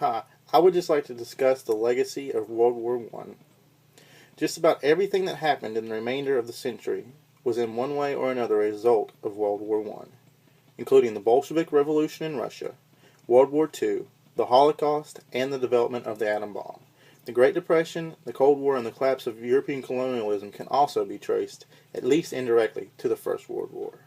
Hi, I would just like to discuss the legacy of World War I. Just about everything that happened in the remainder of the century was in one way or another a result of World War I, including the Bolshevik Revolution in Russia, World War II, the Holocaust, and the development of the atom bomb. The Great Depression, the Cold War, and the collapse of European colonialism can also be traced, at least indirectly, to the First World War.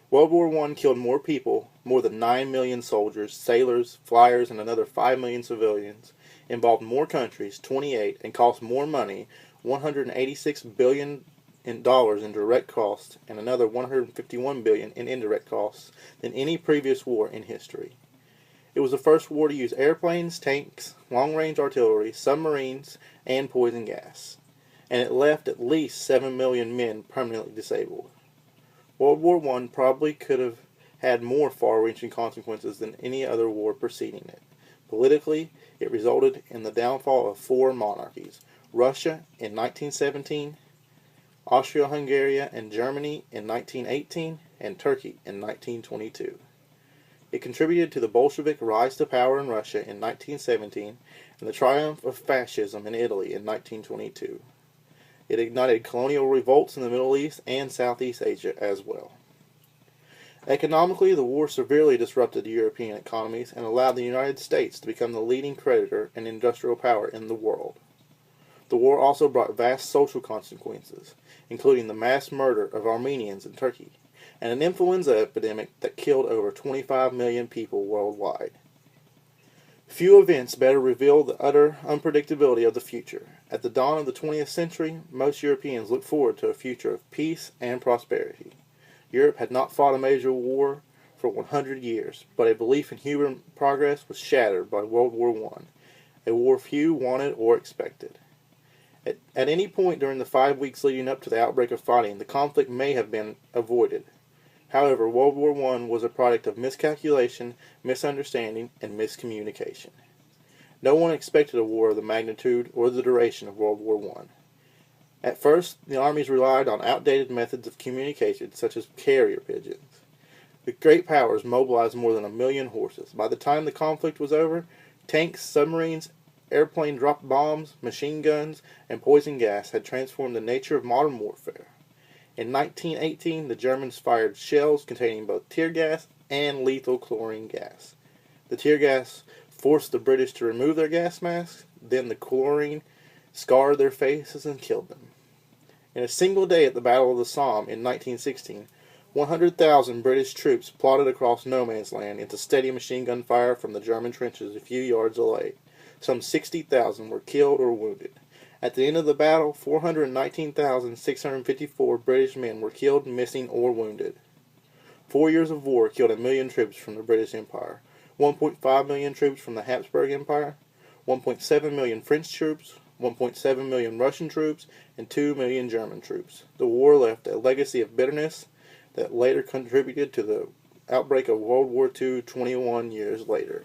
World War I killed more people, more than 9 million soldiers, sailors, flyers, and another 5 million civilians, involved more countries, 28, and cost more money, $186 billion in direct costs, and another $151 billion in indirect costs, than any previous war in history. It was the first war to use airplanes, tanks, long-range artillery, submarines, and poison gas, and it left at least 7 million men permanently disabled. World War I probably could have had more far-reaching consequences than any other war preceding it. Politically, it resulted in the downfall of four monarchies: Russia in 1917, Austria-Hungary and Germany in 1918, and Turkey in 1922. It contributed to the Bolshevik rise to power in Russia in 1917 and the triumph of fascism in Italy in 1922. It ignited colonial revolts in the Middle East and Southeast Asia as well. Economically, the war severely disrupted European economies and allowed the United States to become the leading creditor and industrial power in the world. The war also brought vast social consequences, including the mass murder of Armenians in Turkey, and an influenza epidemic that killed over 25 million people worldwide. Few events better reveal the utter unpredictability of the future. At the dawn of the 20th century, most Europeans looked forward to a future of peace and prosperity. Europe had not fought a major war for 100 years, but a belief in human progress was shattered by World War I, a war few wanted or expected. At any point during the 5 weeks leading up to the outbreak of fighting, the conflict may have been avoided. However, World War I was a product of miscalculation, misunderstanding, and miscommunication. No one expected a war of the magnitude or the duration of World War I. At first, the armies relied on outdated methods of communication, such as carrier pigeons. The great powers mobilized more than 1 million horses. By the time the conflict was over, tanks, submarines, airplane-dropped bombs, machine guns, and poison gas had transformed the nature of modern warfare. In 1918, the Germans fired shells containing both tear gas and lethal chlorine gas. The tear gas forced the British to remove their gas masks, then the chlorine scarred their faces and killed them. In a single day at the Battle of the Somme in 1916, 100,000 British troops plodded across no man's land into steady machine gun fire from the German trenches a few yards away. Some 60,000 were killed or wounded. At the end of the battle, 419,654 British men were killed, missing, or wounded. 4 years of war killed 1 million troops from the British Empire, 1.5 million troops from the Habsburg Empire, 1.7 million French troops, 1.7 million Russian troops, and 2 million German troops. The war left a legacy of bitterness that later contributed to the outbreak of World War II 21 years later.